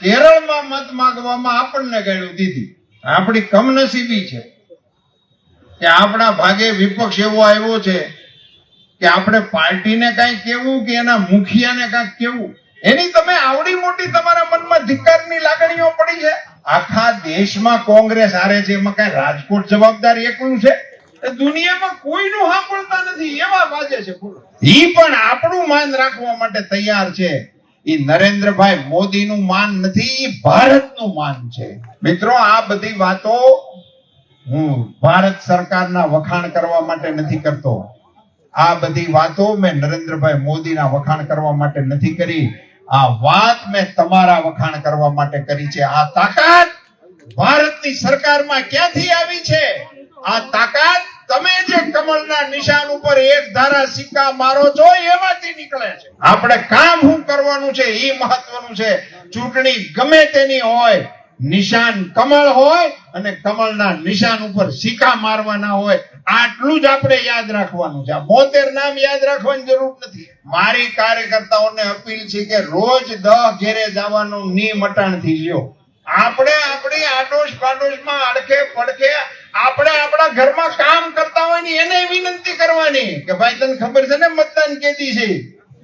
કેરળમાં મત માંગવામાં આપણને ગાળ્યું દીધી. આપણી કમનસીબી છે કે આપણા ભાગે વિપક્ષ એવો આવ્યો છે કે આપણે પાર્ટીને કાંઈ કેવું કે એના મુખિયાને કાંઈક કેવું, એની તમે આવડી મોટી તમારા મનમાં ધિક્કારની લાગણીઓ પડી છે. આખા દેશમાં કોંગ્રેસ હારે છે, એમાં કઈ રાજકોટ જવાબદાર એકલું છે? દુનિયામાં કોઈનું સાંભળતા નથી એવા બાજે છે. ઈ પણ આપણું માન રાખવા માટે તૈયાર છે. ઈ નરેન્દ્રભાઈ મોદીનું માન નથી, ભારતનું માન છે. મિત્રો, આ બધી વાતો હું ભારત સરકારના વખાણ કરવા માટે નથી કરતો. આ બધી વાતો મેં નરેન્દ્રભાઈ મોદીના વખાણ કરવા માટે નથી કરી. આ વાત મેં તમારા વખાણ કરવા માટે કરી છે. આ તાકાત ભારતની સરકારમાં ક્યાંથી આવી છે? આ તાકાત તમે જે કમળના નિશાન ઉપર એક ધારા સિક્કા મારો છો એમાંથી નીકળે છે. આપણે કામ શું કરવાનું છે એ મહત્વનું છે. ચૂંટણી ગમે તેની હોય, નિશાન કમળ હોય અને કમળના નિશાન ઉપર સિક્કા મારવાના હોય, આટલું જ આપણે યાદ રાખવાનું છે. આ 72 નામ યાદ રાખવાની જરૂર નથી. મારી કાર્યકર્તાઓને અપીલ છે કે રોજ 10 ઘેરે જવાનું નિયમ અટાણ થી લ્યો. આપણે આપણી આડોશ પાડોશમાં અડખે પડખે આપણે આપણા ઘરમાં કામ કરતા હોય ને એને વિનંતી કરવાની કે ભાઈ તને ખબર છે ને મતદાન કેદી છે.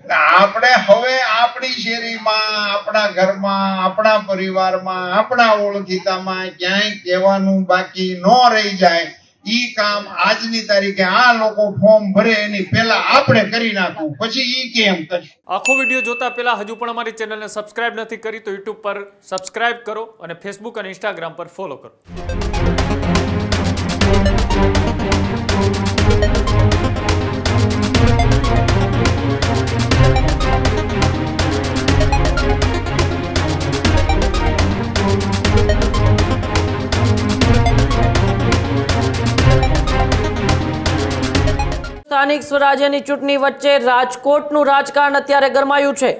આપણે હવે આપણી શેરીમાં, આપણા ઘરમાં, આપણા પરિવારમાં, આપણા ઓળખીતામાં ક્યાંય કહેવાનું બાકી ન રહી જાય. ઈ કામ આજની તારીખે આ લોકો ફોર્મ ભરે એની પહેલા આપણે કરી નાખવું, પછી ઈ કેમ કરશું. આખો વિડીયો જોતા પહેલા હજુ પણ અમારી ચેનલને સબસ્ક્રાઇબ નથી કરી તો યુટ્યુબ પર સબસ્ક્રાઇબ કરો અને ફેસબુક અને ઇન્સ્ટાગ્રામ પર ફોલો કરો. સ્થાનિક સ્વરાજ્યની ચૂંટણી વચ્ચે રાજકોટનું રાજકારણ અત્યારે ગરમાયું છે.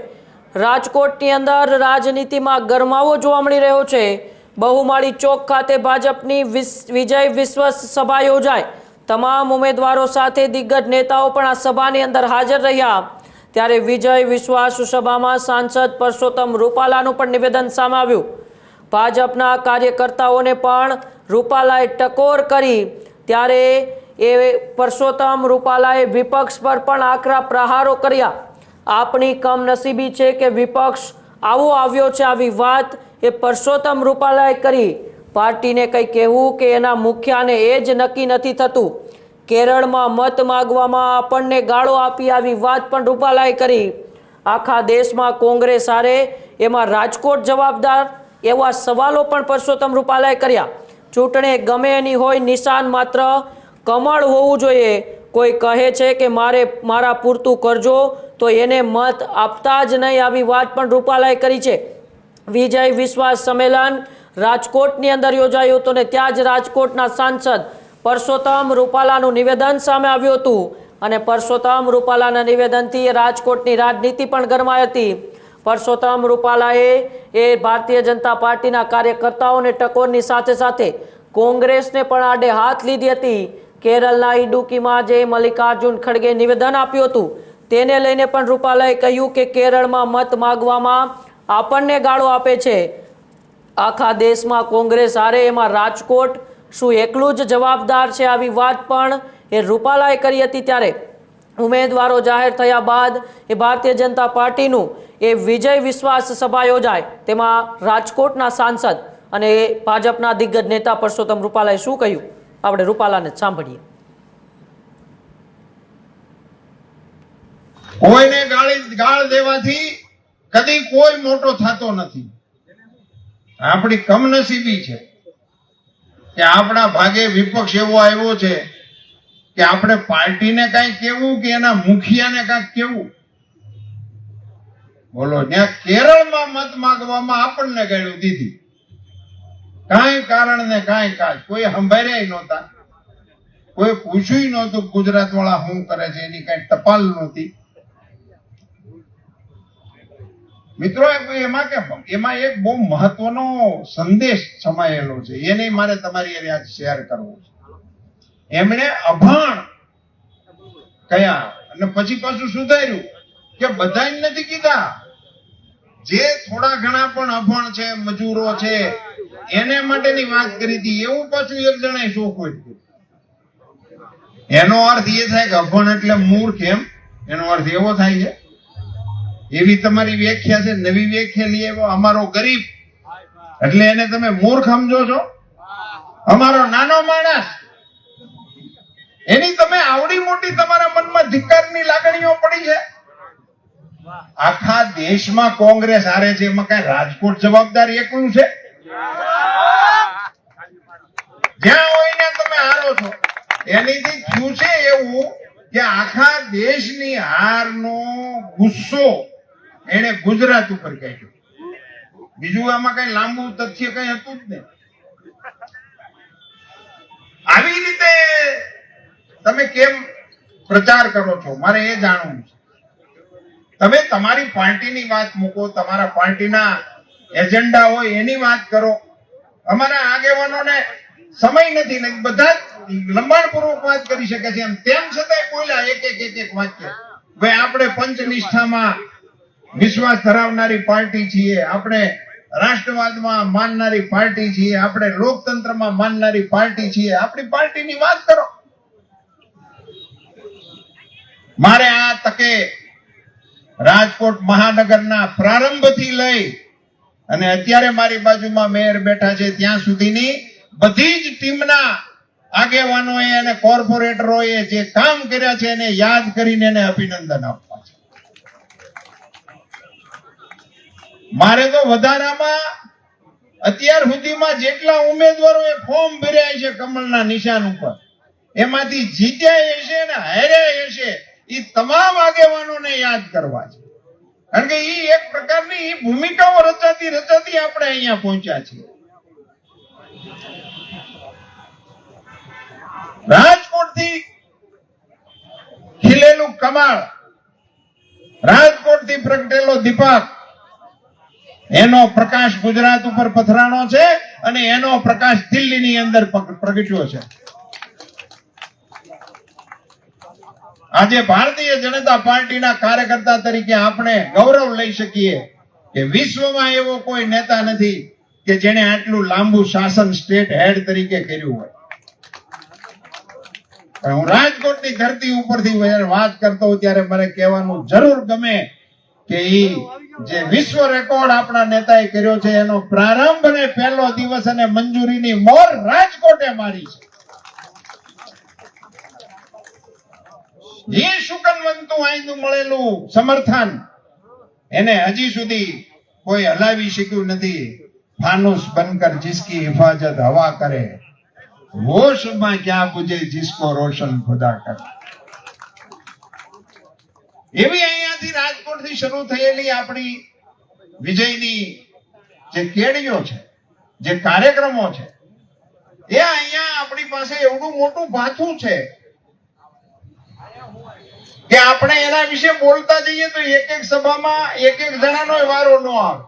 રાજકોટની અંદર રાજનીતિમાં ગરમાવો જોવા મળી રહ્યો છે. બહુમાળી ચોક ખાતે ભાજપની વિજય વિશ્વાસ સભા યોજાઈ. તમામ ઉમેદવારો સાથે દિગ્ગજ નેતાઓ પણ આ સભાની અંદર હાજર રહ્યા. ત્યારે વિજય વિશ્વાસ સભામાં સાંસદ પરસોત્તમ રૂપાલાનું પણ નિવેદન સામે આવ્યું. ભાજપના કાર્યકર્તાઓને પણ રૂપાલાએ ટકોર કરી. ત્યારે એ પરસોત્તમ રૂપાલાએ વિપક્ષ પર પણ આકરા પ્રહારો કર્યા. આપણી કમનસીબી છે કે વિપક્ષ આવો આવ્યો છે, આવી વાત એ પરસોત્તમ રૂપાલાએ કરી. પાર્ટીને કંઈ કહેવું કે એના મુખ્યાને એ જ નક્કી નથી થતું. કેરળમાં મત માગવામાં આપણને ગાળો આપી, આવી વાત પણ રૂપાલાએ કરી. આખા દેશમાં કોંગ્રેસ હારે, એમાં રાજકોટ જવાબદાર, એવા સવાલો પણ પરસોત્તમ રૂપાલાએ કર્યા. ચૂંટણી ગમે એની હોય, નિશાન માત્ર કમળ હોવું જોઈએ. કોઈ કહે છે કે મારા પૂરતું કરજો તો એને મત આપતા જ નહીં, આવી વાત પણ રૂપાલાએ કરી છે. વિજય વિશ્વાસ સંમેલન રાજકોટની અંદર યોજાયું હતું ને ત્યાં જ રાજકોટના સાંસદ પરસોત્તમ રૂપાલાનું નિવેદન સામે આવ્યું હતું. અને પરસોત્તમ રૂપાલાના નિવેદનથી રાજકોટની રાજનીતિ પણ ગરમાઈ હતી. પરસોત્તમ રૂપાલાએ ભારતીય જનતા પાર્ટીના કાર્યકર્તાઓને ટકોરની સાથે સાથે કોંગ્રેસને પણ આડે હાથ લીધી હતી. કેરળના ઇડુકીમાં જે મલ્લિકાર્જુન ખડગે નિવેદન આપ્યું હતું તેને લઈને પણ રૂપાલાએ કહ્યું કે કેરળમાં મત માગવામાં આપણને ગાળો આપે છે. આખા દેશમાં કોંગ્રેસ હારે, એમાં રાજકોટ શું એકલું જ જવાબદાર છે, આવી વાત પણ એ રૂપાલાએ કરી હતી. ત્યારે ઉમેદવારો જાહેર થયા બાદ એ ભારતીય જનતા પાર્ટીનું એ વિજય વિશ્વાસ સભા યોજાય. તેમાં રાજકોટના સાંસદ અને ભાજપના દિગ્ગજ નેતા પરસોત્તમ રૂપાલાએ શું કહ્યું, આપણે રૂપાલાને સાંભળીએ. કોઈને ગાળ દેવાથી કદી કોઈ મોટો થતો નથી. આપણી કમનસીબી છે કે આપણા ભાગે વિપક્ષ એવો આવ્યો છે કે આપણે પાર્ટીને કાંઈ કેવું કે એના મુખિયાને કાંઈક કેવું. બોલો, ત્યાં કેરળમાં મત માંગવામાં આપણને ગાળ્યું દીધી. કાંઈ કારણ ને કાંઈ કાજ, કોઈ સંભાળ્યા નહોતા, કોઈ પૂછ્યું નહોતું ગુજરાત વાળા શું કરે છે, એની કઈ ટપાલ નહોતી. મિત્રો, એમાં એક બહુ મહત્વનો સંદેશ સમાયેલો છે, એને મારે તમારી આજે શેર કરવો છે. એમણે અભાણ કયા અને પછી પાછું સુધાર્યું કે બધાને નથી કીધા, જે થોડા ઘણા પણ અભણ છે, મજૂરો છે, એને માટેની વાત કરી હતી. એવું પાછું એક જણાએ શોખવટ કર્યું. એનો અર્થ એ થાય કે અભણ એટલે મૂર્ખ, એમ? એનો અર્થ એવો થાય છે? એવી તમારી વ્યાખ્યા છે. નવી વ્યાખ્યા લઈ આવ્યો. અમારો ગરીબ એટલે એને તમે મૂર્ખ સમજો છો? અમારો નાનો માણસ, એની તમે આવડી મોટી તમારા મનમાં ધિક્કારની લાગણીઓ પડી છે. આખા દેશમાં કોંગ્રેસ હારે છે, એમાં કઈ રાજકોટ જવાબદાર એકલું છે? જ્યાં હોય ને તમે હારો છો. એનીથી થયું છે એવું કે આખા દેશની હારનો ગુસ્સો એને ગુજરાત ઉપર કાઢ્યો. બીજું આમાં કઈ લાંબુ તથ્ય કઈ હતું જ નહીં. આવી રીતે તમે કેમ પ્રચાર કરો છો, મારે એ જાણવું છે. તમે તમારી પાર્ટીની વાત મૂકો, તમારા પાર્ટીના એજન્ડા હોય એની વાત કરો. અમારા આગેવાનોને સમય નથી ને બધા લંબાણપૂર્વક વાત કરી શકે છે, એમ તેમ છતાંય બોલ્યા એક વાક્ય. ભાઈ આપણે પંચનિષ્ઠામાં વિશ્વાસ ધરાવનારી પાર્ટી છીએ, આપણે રાષ્ટ્રવાદમાં માનનારી પાર્ટી છીએ, આપણે લોકતંત્રમાં માનનારી પાર્ટી છીએ. આપણી પાર્ટીની વાત કરો. મારે આ તકે રાજકોટ મહાનગરના પ્રારંભથી લઈ અને અત્યારે મારી બાજુમાં મેયર બેઠા છે ત્યાં સુધીની બધી જ ટીમના આગેવાનોએ અને કોર્પોરેટરોએ જે કામ કર્યા છે એને યાદ કરીને એને અભિનંદન આપવા છે. મારે તો વધારામાં અત્યાર સુધીમાં જેટલા ઉમેદવારોએ ફોર્મ ભર્યા છે કમળના નિશાન ઉપર, એમાંથી જીત્યા હશે ને હાર્યા હશે એ તમામ આગેવાનોને યાદ કરવા છે. કારણ કે એ એક પ્રકારની ભૂમિકાઓ રચાતી આપણે અહીંયા પહોંચ્યા છીએ. રાજકોટથી ખીલેલું કમળ, રાજકોટથી પ્રગટેલો દીપક, એનો પ્રકાશ ગુજરાત ઉપર પથરાણો છે અને એનો પ્રકાશ દિલ્હીની અંદર પ્રગટ્યો છે. આજે ભારતીય જનતા પાર્ટીના કાર્યકર્તા તરીકે આપણે ગૌરવ લઈ શકીએ કે વિશ્વમાં એવો કોઈ નેતા નથી કે જેને આટલું લાંબુ શાસન સ્ટેટ હેડ તરીકે કર્યું હોય. પણ હું રાજકોટની ધરતી ઉપરથી વાત કરતો હોઉં ત્યારે મને કહેવાનું જરૂર ગમે કે જે વિશ્વ રેકોર્ડ આપણા નેતાએ કર્યો છે એનો પ્રારંભ અને પહેલો દિવસ અને મંજૂરીની મોર રાજકોટે મારી છે. એ શુકનવંતું આયનું મળેલું સમર્થન એને હજી સુધી કોઈ હલાવી શક્યું નથી. ફાનુસ બનકર जिसकी हिफाजत हवा करे, होश में क्या बुझे जिसको रोशन खुदा करे. એવી અહીંયાથી રાજકોટથી શરૂ થયેલી આપણી વિજયની જે કેડીઓ છે, જે કાર્યક્રમો છે, એ અહીંયા આપણી પાસે એવડું મોટું ભાથું છે કે આપણે એના વિશે બોલતા જઈએ તો એક સભામાં એક જણાનો વારો ન આવે.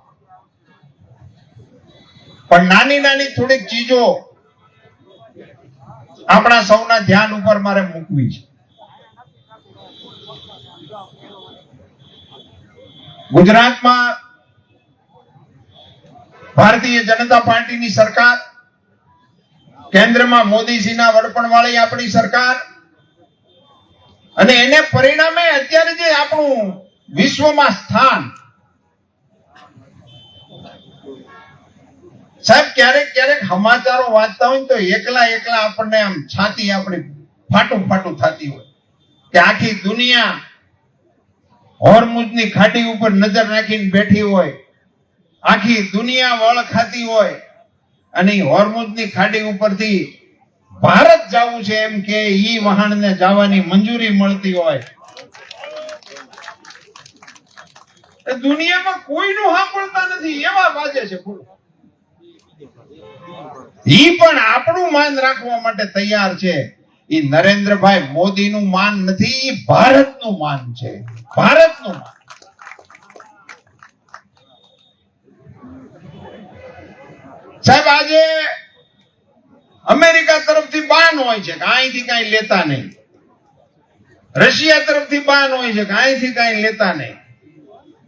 પણ નાની થોડીક ચીજો આપણા સૌના ધ્યાન ઉપર મારે મૂકવી છે. ગુજરાતમાં ભારતીય જનતા પાર્ટીની સરકાર, કેન્દ્રમાં મોદીજીના વડપણ વાળી આપણી સરકાર, અને એને પરિણામે અત્યારે જે આપણું વિશ્વમાં સ્થાન, સાહેબ ક્યારેક સમાચારો વાંચતા હોય તો એકલા આપણને આમ છાતી આપણી ફાટું થતી હોય કે આખી દુનિયા હોર્મુઝની ખાડી ઉપર નજર રાખીને બેઠી હોય, આખી દુનિયા વળ ખાતી હોય અને હોર્મુઝની ખાડી ઉપરથી ભારત જવું છે એમ કે ઈ વહાણને જવાની મંજૂરી મળતી હોય. દુનિયામાં કોઈનું સાંભળતા નથી એવા બાજે છે. ઈ પણ આપણું માન રાખવા માટે તૈયાર છે. ઈ નરેન્દ્રભાઈ મોદીનું માન નથી, ઈ ભારતનું માન છે. ભારતનું માન. સાહેબ આજે અમેરિકા તરફથી બાન હોય છે કે અહીંથી કઈ લેતા નહીં, રશિયા તરફથી બાન હોય છે કે અહીંથી કઈ લેતા નહીં.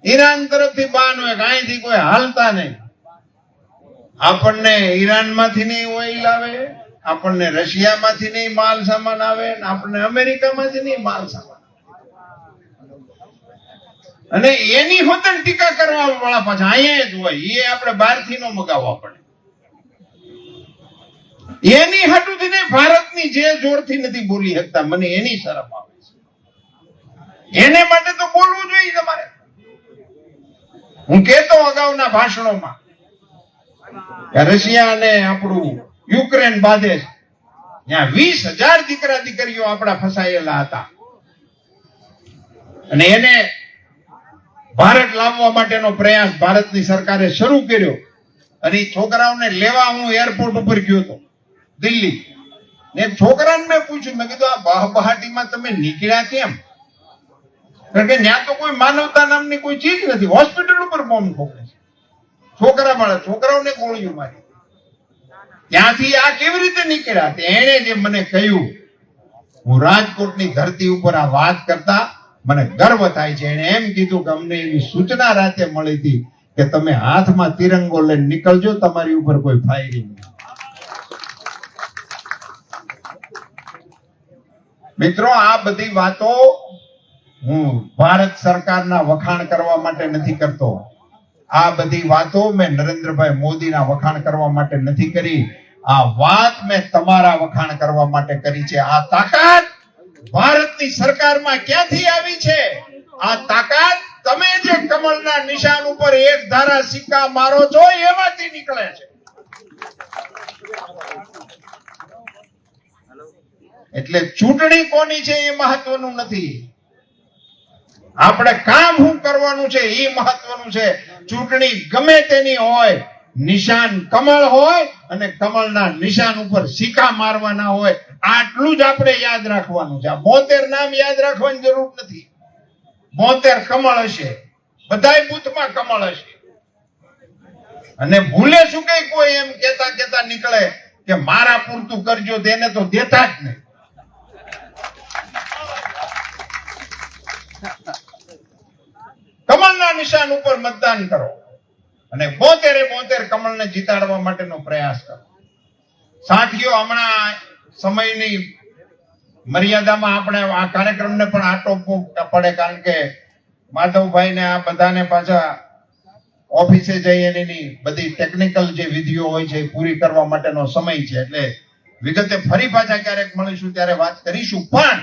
ઈરાન તરફથી બાન હોય, અહીંથી કોઈ હાલતા નહીં. આપણને ઈરાન માંથી નહીં ઓઇલ આવે, આપણને રશિયામાંથી નહીં માલ સામાન આવે, આપણને અમેરિકામાંથી નહીં માલ સામાન. અને એની હોતન ટીકા કરવા વાળા પાછા અહીંયા જ હોય. એ આપણે બહારથી નો મગાવવા પડે. એની હાટુથી નહીં, ભારતની જે જોરથી નથી બોલી શકતા, મને એની શરમ આવે છે. એને માટે તો બોલવું જોઈએ તમારે. હું કેતો અગાઉના ભાષણોમાં કે રશિયા અને આપણું યુક્રેન બાંધે છે, ત્યાં 20,000 દીકરા દીકરીઓ આપણા ફસાયેલા હતા, અને એને ભારત લાવવા માટેનો પ્રયાસ ભારતની સરકારે શરૂ કર્યો. અને એ છોકરાઓને લેવા હું એરપોર્ટ ઉપર ગયો હતો દિલ્હી, ને છોકરાને મેં પૂછ્યું, મેં કીધું આ બહાટીમાં તમે નીકળ્યા કેમ? કારણ કે ત્યાં તો કોઈ માનવતા નામની કોઈ ચીજ નથી. હોસ્પિટલ ઉપર બોમ્બ ઠોકે છે, છોકરાઓને ગોળીઓ મારી. ત્યાંથી આ કેવી રીતે નીકળ્યા? એને જે મને કહ્યું, હું રાજકોટની ધરતી ઉપર આ વાત કરતા મને ગર્વ થાય છે. એને એમ કીધું કે અમને એવી સૂચના રાતે મળી હતી કે તમે હાથમાં તિરંગો લઈને નીકળજો, તમારી ઉપર કોઈ ફાયરિંગ નહીં. મિત્રો, આ બધી વાતો હું ભારત સરકારના વખાણ કરવા માટે નથી કરતો. આ બધી વાતો મેં નરેન્દ્રભાઈ મોદીના વખાણ કરવા માટે નથી કરી. આ વાત મેં તમારા વખાણ કરવા માટે કરી છે. આ તાકાત ભારતની સરકારમાં ક્યાંથી આવી છે? આ તાકાત તમે જે કમળના નિશાન ઉપર એક ધારા સિક્કા મારો છો એમાંથી નીકળે છે. એટલે ચૂંટણી કોની છે એ મહત્વનું નથી, આપણે કામ શું કરવાનું છે એ મહત્વનું છે. ચૂંટણી ગમે તેની હોય, નિશાન કમળ હોય અને કમળના નિશાન ઉપર સિક્કા મારવાના હોય, આટલું જ આપણે યાદ રાખવાનું છે. આ 72 નામ યાદ રાખવાની જરૂર નથી. 72 કમળ હશે, બધાય બૂથમાં કમળ હશે. અને ભૂલે શું કઈ કોઈ એમ કેતા નીકળે કે મારા પૂરતું કરજો, તેને તો દેતા જ નહીં. કમળના નિશાન ઉપર મતદાન કરો અને 72 કમળને જીતાડવા માટેનો પ્રયાસ કરો. સાથીઓ, હમણાં સમયની મર્યાદામાં આપણે આ કાર્યક્રમને પણ આટોપવું પડે, કારણ કે માધવભાઈને આ બધાને પાછા ઓફિસે જઈ એની બધી ટેકનિકલ જે વિધિઓ હોય છે એ પૂરી કરવા માટેનો સમય છે. એટલે વિગતે ફરી પાછા ક્યારેક મળીશું ત્યારે વાત કરીશું. પણ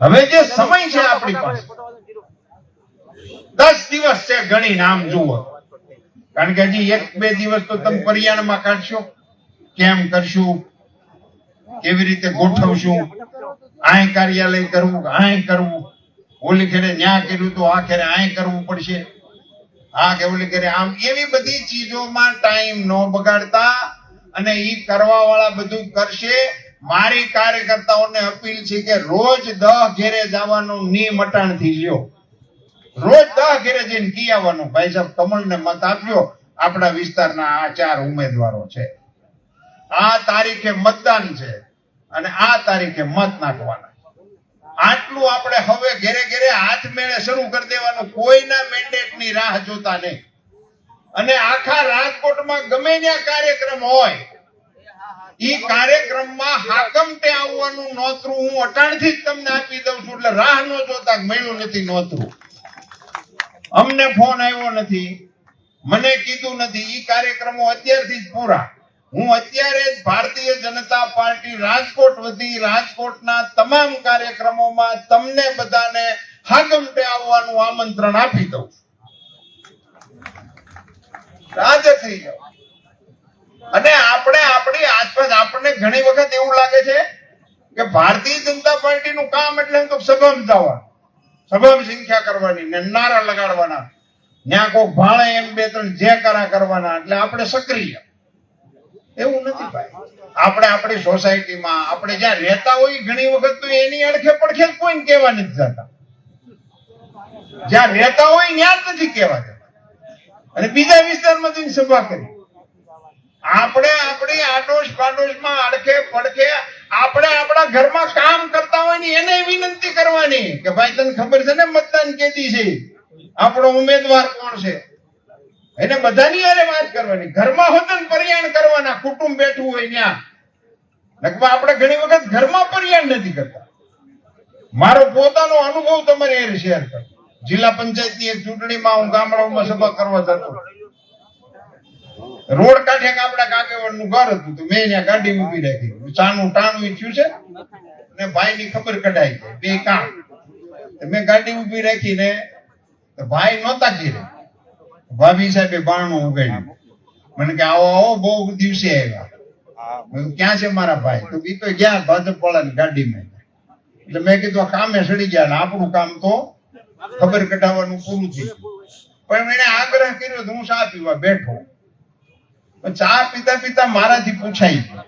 હવે જે સમય છે આપણી પાસે 10 દિવસ છે, ગણી નામ જુઓ. કારણ કે હજી 1-2 દિવસ તો તમે પરિયાણમાં કાઢશો. કેમ કરશું, કેવી રીતે ગોઠવશું, આય કાર્યાલય કરવું, આય કરવું, ઓલી ખેડે ન્યા કર્યું તો આ ખેડે આય કરવું પડશે, આ કે ઓલી ખેડે આમ, એવી બધી ચીજોમાં ટાઈમ ન બગાડતા અને ઈ કરવા વાળા બધું કરશે. મારી કાર્યકર્તાઓને અપીલ છે કે રોજ 10 ઘેરે જવાનું નિયમ અટાણથી લ્યો. રોજ 10 ઘેરે જઈને કી આવવાનું, ભાઈ સાહેબ કમળને મત આપજો, આપણા વિસ્તારના આ 4 ઉમેદવારો છે, આ તારીખે મતદાન છે અને આ તારીખે મત નાખવાના. આટલું આપણે હવે ઘેરે ઘેરે હાથ મેળે શરૂ કરી દેવાનું, કોઈના મેન્ડેટની રાહ જોતા નહીં. અને આખા રાજકોટમાં ગમે ત્યાં કાર્યક્રમ હોય, ઈ કાર્યક્રમમાં હાકમટે આવવાનું નોતરું હું અટાણથી જ તમને આપી દઉં છું. એટલે રાહ ન જોતા, મળ્યું નથી નોતરું, અમને ફોન આવ્યો નથી, મને કીધું નથી, ઈ કાર્યક્રમો અત્યારથી જ પૂરા. હું અત્યારે જ ભારતીય જનતા પાર્ટી રાજકોટ વતી રાજકોટના તમામ કાર્યક્રમોમાં તમને બધાને હાકમટે આવવાનું આમંત્રણ આપી દઉં છું. રાજી થઈ જાઓ. અને આપણે આપણી આસપાસ આપણને ઘણી વખત એવું લાગે છે કે ભારતીય જનતા પાર્ટીનું કામ એટલે તો સભામાં જવાનું, સભામાં સંખ્યા કરવાની ને નારા લગાડવાના, ત્યાં કોઈ ભાળે એમ 2-3 જે કરવાના, એટલે આપણે સક્રિય. એવું નથી ભાઈ. આપણે આપણી સોસાયટીમાં આપણે જ્યાં રહેતા હોય ઘણી વખત તો એની અડખે પડખે કોઈને કહેવા નથી જતા. જ્યાં રહેતા હોય ત્યાં જ નથી કહેવા જતા અને બીજા વિસ્તારમાં જઈને સભા કરી. આપણે આપણી આડોશ પાડોશમાં અડખે પડખે આપણે આપણા ઘરમાં કામ કરતા હોય ને એને વિનંતી કરવાની કે ભાઈ તને ખબર છે ને મતદાન કેદી છે, આપણો ઉમેદવાર કોણ છે, એને બધાની હારે વાત કરવાની. ઘરમાં હોતન પરિયાણ કરવાના, કુટુંબ બેઠું હોય ત્યાં. લગભગ આપણે ઘણી વખત ઘરમાં પરિયાણ નથી કરતા. મારો પોતાનો અનુભવ તમારે એ શેર કરું. જિલ્લા પંચાયતની એક ચૂંટણીમાં હું ગામડાઓમાં સભા કરવા જતો. રોડ કાંઠે આપણા કાકેવડનું ઘર હતું, તો મેં ત્યાં ગાડી ઊભી રાખી. ચાનું ટાણું થયું છે ને ભાઈની ખબર કઢાઈ ગઈ, બે કામ. મેં ગાડી ઊભી રાખીને ભાઈ નહોતા ઘેરે, ભાભી સાહેબે બારણું ઉગાડ્યું. મને કે આવો આવો, બહુ દિવસે આવ્યા. મેં કીધું ક્યાં છે મારા ભાઈ? તો ઈ તો ગયા ભાજપ વાળાની ગાડીમાં. એટલે મેં કીધું આ કામે સડી ગયા, આપણું કામ તો ખબર કઢાવવાનું પૂરું થયું. પણ એને આગ્રહ કર્યો તો હું ચા પીવા બેઠો. ચા પીતા પીતા મારાથી પૂછાઈ ગયું.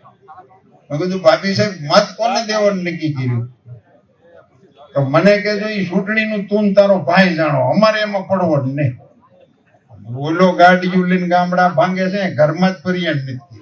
મેં કીધું ભાભી સાહેબ મત કોને દેવાનું નક્કી કર્યું? તો મને કે જો ઈ ચૂંટણીનું તું તારો ભાઈ જાણો, અમારે એમાં પડવો જ નહીં. બોલો ગાડીયું લઈને ગામડા ભાંગે છે, ઘરમાં જ પરિયાણ નથી.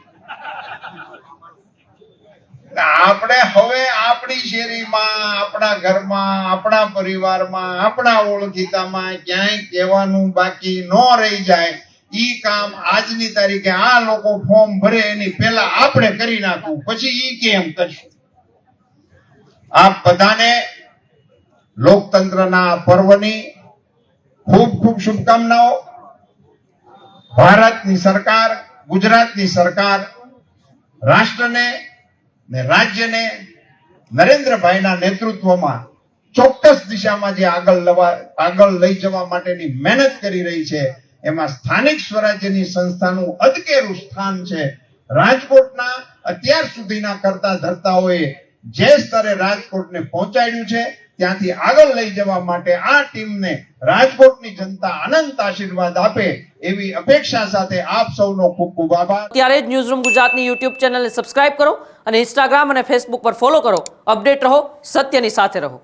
આપણે હવે આપણી શેરીમાં, આપણા ઘરમાં, આપણા પરિવારમાં, આપણા ઓળખીતામાં ક્યાંય કહેવાનું બાકી ન રહી જાય. ઈ કામ આજની તારીખે આ લોકો ફોર્મ ભરે એની પહેલા આપણે કરી નાખવું, પછી ઈ કેમ કરશું. આપ બધાને લોકતંત્રના પર્વની ખૂબ ખૂબ શુભકામનાઓ. ભારતની સરકાર, ગુજરાતની સરકાર રાષ્ટ્રને ને રાજ્યને નરેન્દ્રભાઈના નેતૃત્વમાં ચોક્કસ દિશામાં જે આગળ લઈ જવા માટેની મહેનત કરી રહી છે, એમાં સ્થાનિક સ્વરાજ્યની સંસ્થાનું અદકેરું સ્થાન છે. રાજકોટના અત્યાર સુધીના કરતા ધર્તાઓએ જે સ્તરે રાજકોટને પહોંચાડ્યું છે, ત્યાંથી આગળ લઈ જવા માટે આ ટીમને રાજકોટની જનતા અનંત આશીર્વાદ આપે એવી અપેક્ષા સાથે આપ સૌનો ખૂબ ખૂબ આભાર. ત્યારે જ ન્યૂઝરૂમ ગુજરાતની યુટ્યુબ ચેનલને સબસ્ક્રાઇબ કરો અને ઇન્સ્ટાગ્રામ અને ફેસબુક પર ફોલો કરો. અપડેટ રહો, સત્યની સાથે રહો.